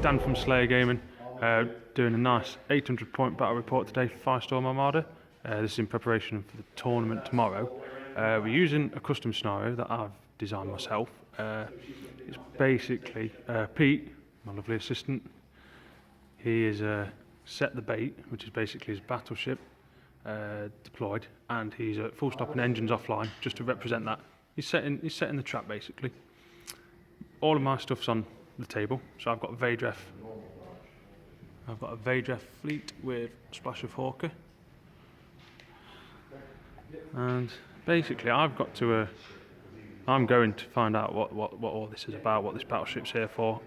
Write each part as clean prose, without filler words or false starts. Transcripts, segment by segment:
Dan from Slayer Gaming, doing a nice 800 point battle report today for Firestorm Armada. This is in preparation for the tournament tomorrow. We're using a custom scenario that I've designed myself. It's basically Pete, my lovely assistant. He has set the bait, which is basically his battleship deployed, and he's full stop and engines offline just to represent that. He's setting the trap basically. All of my stuff's on the table, so I've got Veydreth. I've got a Veydreth fleet with splash of Hawker, and basically I'm going to find out what all this is about, what this battleship's here for.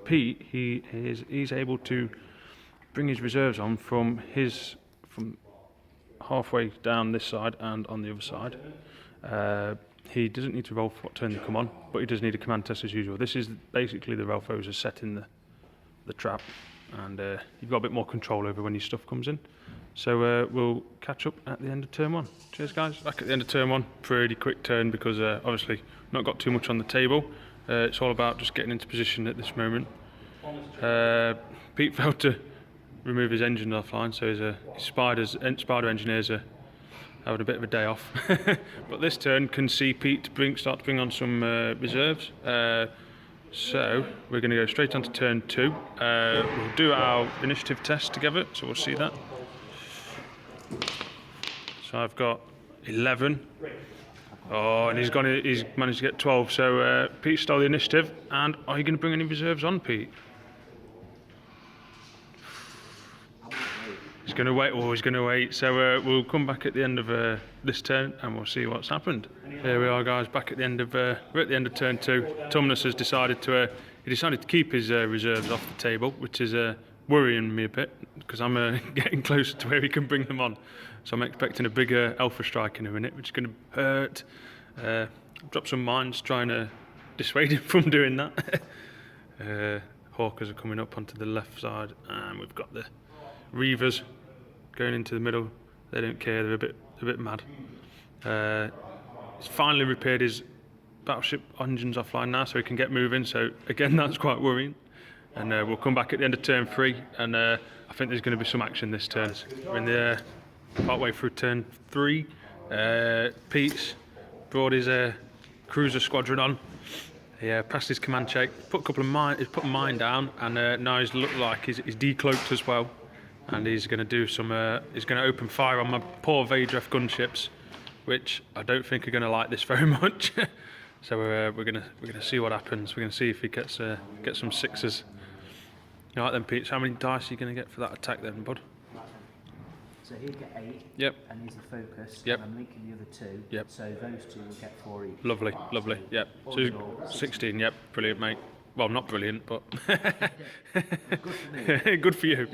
Pete, he's able to bring his reserves on from halfway down this side and on the other side. He doesn't need to roll for what turn they come on, but he does need a command test as usual. This is basically the Relthoza setting the trap, and you've got a bit more control over when your stuff comes in. So we'll catch up at the end of turn one. Cheers guys. Back at the end of turn one, pretty quick turn because obviously not got too much on the table. It's all about just getting into position at this moment. Pete failed to remove his engine offline, so his spider engineers are having a bit of a day off. But this turn can see Pete start to bring on some reserves. So we're going to go straight on to turn two. We'll do our initiative test together, so we'll see that. So I've got 11. Oh, and he's managed to get 12. So Pete stole the initiative. And are you going to bring any reserves on, Pete? He's going to wait. Oh, he's going to wait. So we'll come back at the end of this turn, and we'll see what's happened. Here we are, guys. Back at the end of we're at the end of turn two. Tumnus has decided to keep his reserves off the table, which is worrying me a bit because I'm getting closer to where he can bring them on. So I'm expecting a bigger Alpha Strike in a minute, which is going to hurt. Drop some mines trying to dissuade him from doing that. Hawkers are coming up onto the left side, and we've got the Reavers going into the middle. They don't care. They're a bit mad. He's finally repaired his battleship engines offline now, so he can get moving. So again, that's quite worrying. And we'll come back at the end of turn three, and I think there's going to be some action this turn. We're in the partway through turn three. Pete's brought his cruiser squadron on. He passed his command check, put a couple of mine. He's put a mine down, and now he's looked like he's decloaked as well. And he's going to do some. He's going to open fire on my poor Veydreth gunships, which I don't think are going to like this very much. So we're going to see what happens. We're going to see if he gets some sixes. All right then, Pete. So how many dice are you going to get for that attack then, bud? So he'll get 8. Yep. And he's the focus. Yep. And I'm linking the other 2. Yep. So those 2 will get 4 each. Lovely, lovely. Yep. So 16. Yep. Brilliant, mate. Well, not brilliant, but Good for me. Good for you.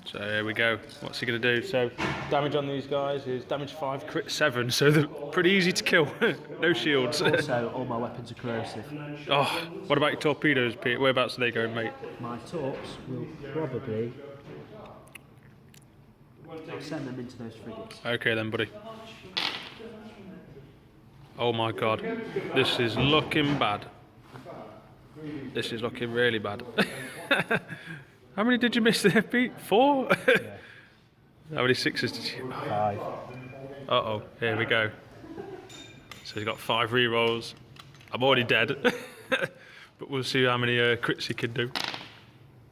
So here we go. What's he going to do? So damage on these guys is damage 5, crit 7. So they're pretty easy to kill. No shields. Also, all my weapons are corrosive. Oh, what about your torpedoes, Pete? Whereabouts are they going, mate? My torps will probably. I'll send them into those frigates. Okay then, buddy. Oh my God, this is looking bad. This is looking really bad. How many did you miss there, Pete? 4? Yeah. How many sixes did you? 5. Uh-oh, here we go. So he's got 5 rerolls. I'm already dead. But we'll see how many crits he can do.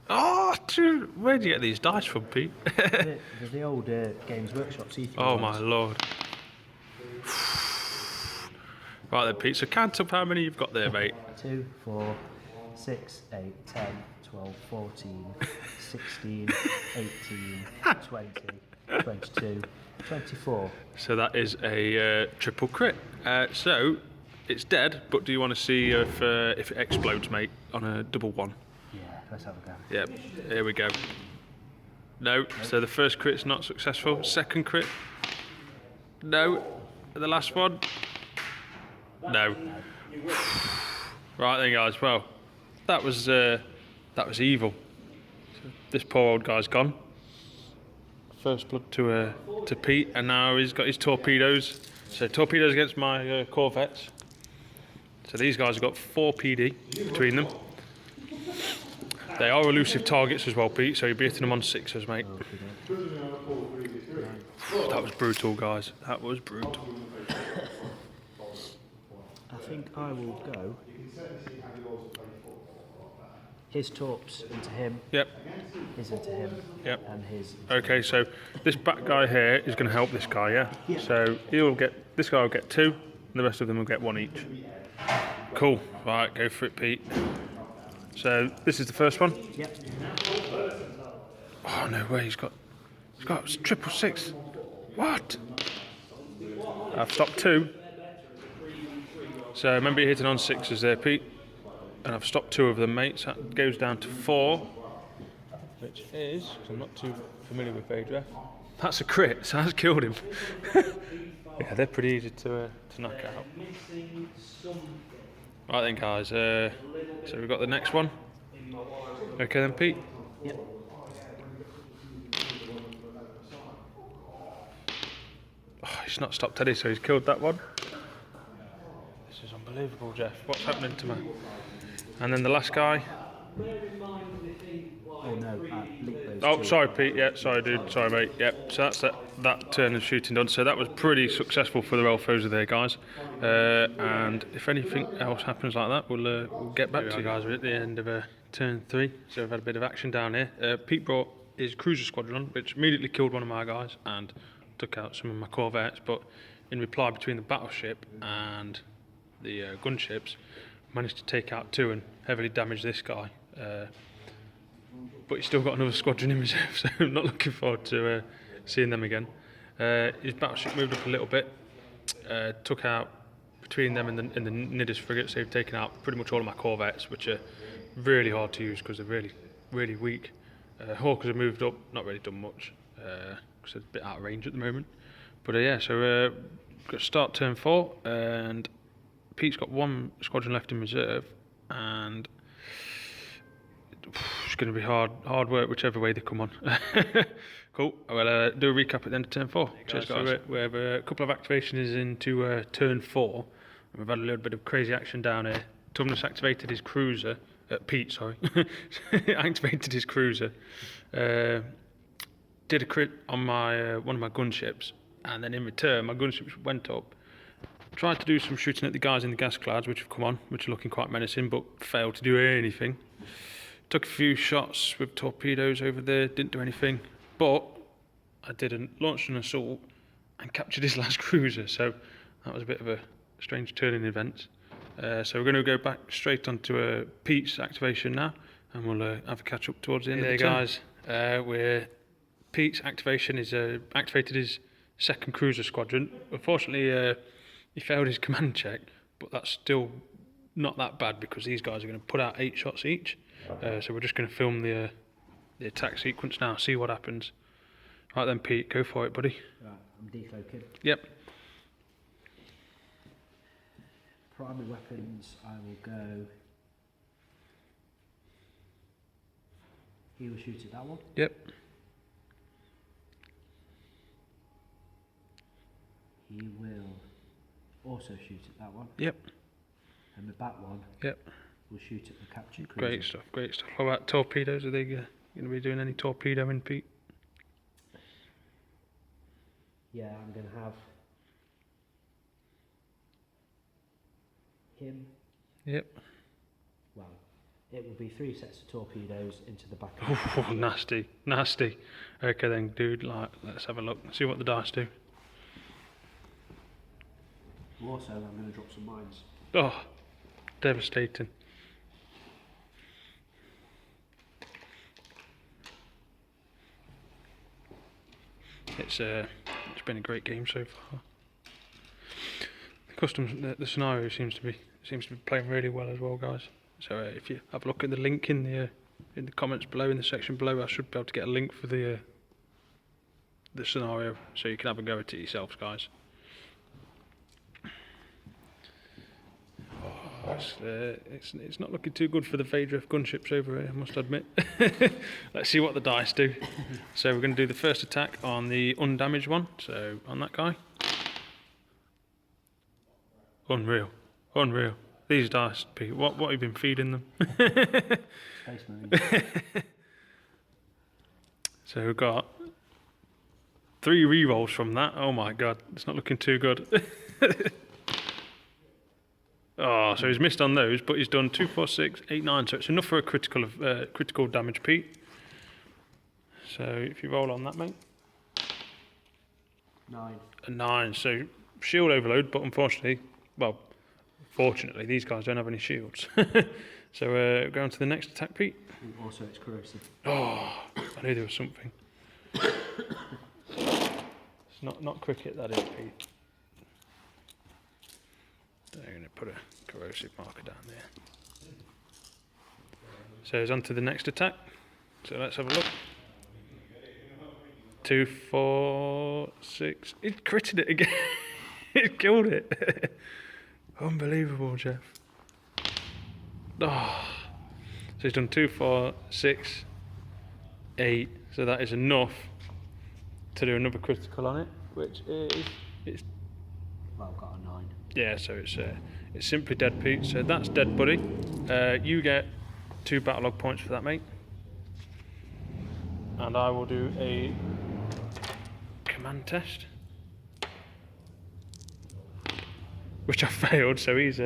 Oh, dude, where'd you get these dice from, Pete? They're the old Games Workshop C3 Oh ones. my lord. Right then, Pete, so count up how many you've got there, mate. 2, 4, 6, 8, 10, 12, 14, 16, 18, 20, 22, 24. So that is a triple crit. So it's dead, but do you want to see if it explodes, mate, on a double 1? Yeah, let's have a go. Yep, here we go. No, so the first crit's not successful. Second crit. No. The last one. No. Right then, guys. Well, that was evil. So this poor old guy's gone. first blood to Pete, and now he's got his torpedoes. So torpedoes against my corvettes. So these guys have got 4 PD between them. They are elusive targets as well, Pete, so you'll be hitting them on 6s, mate. That was brutal, guys. That was brutal. I think I will go his torps into him, Yep. his into him, Yep. and his into Okay, so this back guy here is going to help this guy, yeah? So this guy will get 2, and the rest of them will get 1 each. Cool. Right, go for it, Pete. So this is the first one. Yep. Oh no way, he's got 666. What? I've stopped 2. So remember you're hitting on 6s there, Pete. And I've stopped 2 of them, mate. So that goes down to 4, which is, because I'm not too familiar with Veydreth. That's a crit, so that's killed him. Yeah, they're pretty easy to knock out. Right then, guys. So we've got the next one. Okay then, Pete. Yep. Oh, he's not stopped Teddy, so he's killed that one. This is unbelievable, Jeff. What's happening to me? And then the last guy. Oh no, bleep those Oh, two. sorry, Pete. Yeah, sorry, dude. Sorry, mate. Yep. So that's that turn of shooting done. So that was pretty successful for the Relthoza there, guys. And if anything else happens like that, we'll get back to you guys. We're at the end of turn 3, so we've had a bit of action down here. Pete brought his cruiser squadron on, which immediately killed one of my guys and took out some of my corvettes. But in reply, between the battleship and the gunships, managed to take out 2 and heavily damage this guy. But he's still got another squadron in reserve, so I'm not looking forward to seeing them again. His battleship moved up a little bit, took out between them and the Nidus frigates. They've taken out pretty much all of my corvettes, which are really hard to use because they're really, really weak. Hawkers have moved up, not really done much because they're a bit out of range at the moment. But yeah, so we've got to start turn 4, and Pete's got 1 squadron left in reserve, and it's going to be hard work whichever way they come on. Cool. I'll do a recap at the end of turn 4. Cheers, guys. So we have a couple of activations into turn 4, and we've had a little bit of crazy action down here. Tumnus activated his cruiser. Pete, sorry. Activated his cruiser. Did a crit on my one of my gunships, and then in return, my gunships went up. Tried to do some shooting at the guys in the gas clouds, which have come on, which are looking quite menacing, but failed to do anything. Took a few shots with torpedoes over there, didn't do anything, but I launched an assault and captured his last cruiser, so that was a bit of a strange turn in events. So we're going to go back straight onto Pete's activation now, and we'll have a catch up towards the end of the turn. Guys, Pete's activation is activated his 2nd cruiser squadron. Unfortunately, he failed his command check, but that's still not that bad because these guys are going to put out 8 shots each. So we're just going to film the attack sequence now, see what happens. Right then, Pete, go for it, buddy. Right, I'm decloaking. Yep. Primary weapons, I will go. He will shoot at that one. Yep. He will also shoot at that one. Yep. And the back one. Yep. Will shoot at the captured cruiser. Great stuff, great stuff. What about torpedoes? Are they going to be doing any torpedoing, Pete? Yeah, I'm going to have him. Yep. Well, it will be 3 sets of torpedoes into the back of Oh, nasty, nasty. Okay then, dude, let's have a look, see what the dice do. Also, I'm going to drop some mines. Oh, devastating. It's been a great game so far. The scenario seems to be playing really well as well, guys. So if you have a look at the link in the comments below, in the section below, I should be able to get a link for the scenario, so you can have a go at it yourselves, guys. It's not looking too good for the Veydreth gunships over here, I must admit. Let's see what the dice do. So we're going to do the first attack on the undamaged one, so on that guy. Unreal. Unreal. These dice, Pete, what have you been feeding them? Space Marines. So we've got 3 rerolls from that. Oh my god, it's not looking too good. Oh, so he's missed on those, but he's done 2, 4, 6, 8, 9, so it's enough for a critical damage, Pete. So if you roll on that, mate. 9. A 9, so shield overload, but unfortunately, well, fortunately, these guys don't have any shields. So go on to the next attack, Pete. And also it's corrosive. Oh, I knew there was something. It's not cricket, that is, Pete. They're going to put a corrosive marker down there. So it's on to the next attack. So let's have a look. 2, 4, 6. It critted it again. It killed it. Unbelievable, Jeff. Oh. So he's done 2, 4, 6, 8. So that is enough to do another critical on it, which is it's. Well, got a 9. Yeah, so it's simply dead, Pete. So that's dead, buddy. You get 2 battle log points for that, mate. And I will do a command test, which I failed. So he's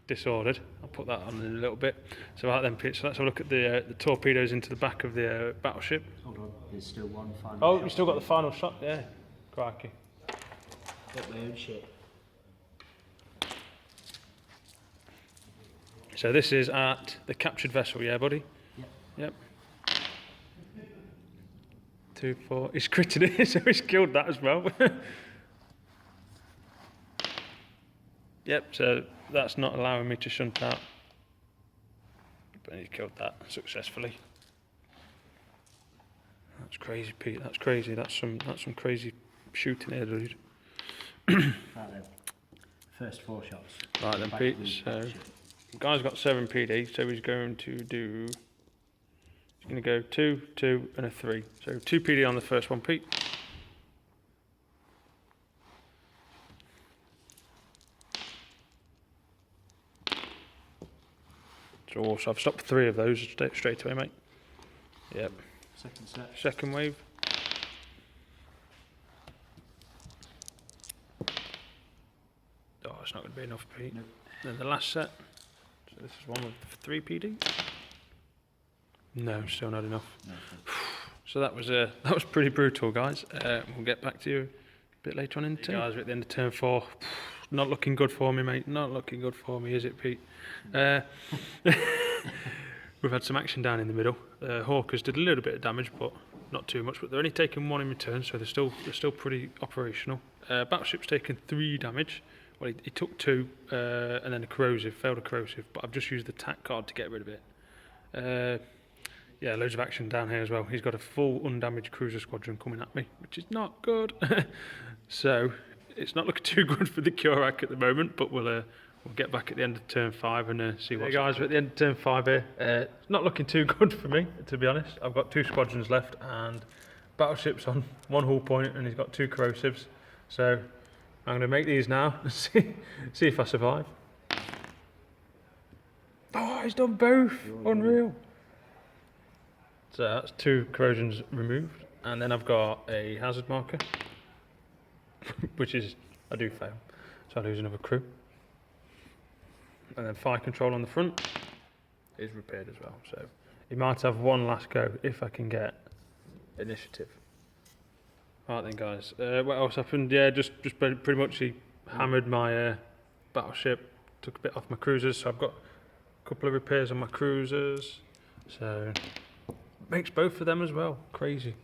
disordered. I'll put that on in a little bit. So right then, Pete. So let's have a look at the torpedoes into the back of the battleship. Hold on, there's still one final Oh, shot. you still got the final shot. Yeah, crikey. Get my own shit. So this is at the captured vessel, yeah, buddy? Yep. Yep. 2, 4. He's critted it, so he's killed that as well. Yep, so that's not allowing me to shunt out. But he killed that successfully. That's crazy, Pete. That's crazy. That's some crazy shooting here, dude. Right then. First 4 shots. Right then, Back Pete. to the So battleship. the guy's got 7 PD, so he's going to do. He's going to go 2, 2, and a 3. So 2 PD on the first one, Pete. So I've stopped 3 of those straight away, mate. Yep. Second set. Second wave. Oh, it's not going to be enough, Pete. Nope. Then the last set. So this is one with 3 PD. No, still not enough. No, So that was pretty brutal, guys. We'll get back to you a bit later on in the turn. Guys, we're at the end of turn 4. Not looking good for me, mate. Not looking good for me, is it, Pete? We've had some action down in the middle. Hawkers did a little bit of damage, but not too much. But they're only taking 1 in return, so they're still pretty operational. Battleship's taken 3 damage. Well, he took 2, and then a corrosive, failed a corrosive. But I've just used the tack card to get rid of it. Yeah, loads of action down here as well. He's got a full undamaged cruiser squadron coming at me, which is not good. So it's not looking too good for the Curak at the moment, but we'll get back at the end of turn 5 and see what. Hey guys, we're at the end of turn 5 here. It's not looking too good for me, to be honest. I've got 2 squadrons left and battleship's on 1 hull point, and he's got 2 corrosives. So I'm going to make these now and see if I survive. Oh, he's done both. Unreal. So that's 2 corrosions removed, and then I've got a hazard marker, which is, I do fail, so I lose another crew. And then fire control on the front is repaired as well, so he might have 1 last go if I can get initiative. Right then, guys, what else happened? Yeah, just pretty much he hammered my battleship, took a bit off my cruisers, so I've got a couple of repairs on my cruisers, so makes both of them as well. Crazy.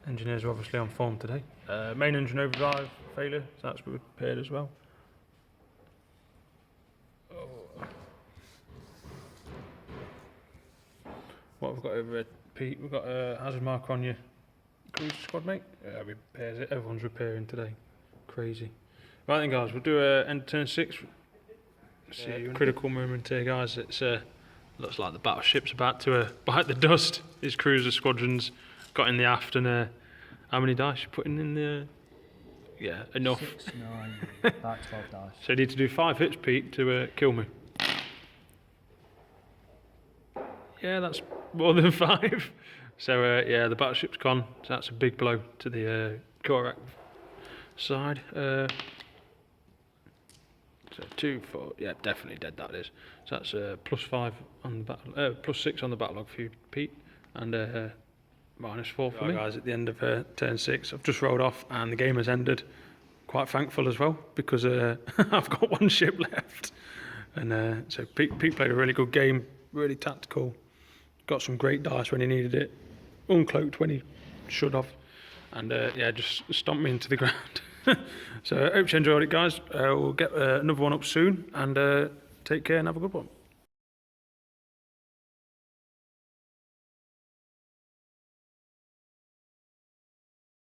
Engineers are obviously on form today. Main engine overdrive failure, so that's repaired as well. Oh. What have we got over here, Pete? We've got a hazard marker on your cruiser squad, mate. Repairs it. Everyone's repairing today. Crazy. Right then, guys, we'll do end turn 6. See, critical moment here, guys. It's looks like the battleship's about to bite the dust. His cruiser squadrons got in the aft, and how many dice you putting in the? Yeah, enough. 6, 9, about 12 dice. So you need to do 5 hits, Pete, to kill me. Yeah, that's more than 5. So yeah, the battleship's gone. So that's a big blow to the Korak side. So 2, 4, yeah, definitely dead. That is. So that's +5 on the battle, +6 on the battle log for you, Pete, and -4 for me. Guys, at the end of turn 6, I've just rolled off, and the game has ended. Quite thankful as well, because I've got 1 ship left, and so Pete played a really good game, really tactical. Got some great dice when he needed it, uncloaked when he should have, and yeah, just stomped me into the ground. So I hope you enjoyed it, guys. We'll get another one up soon, and take care and have a good one.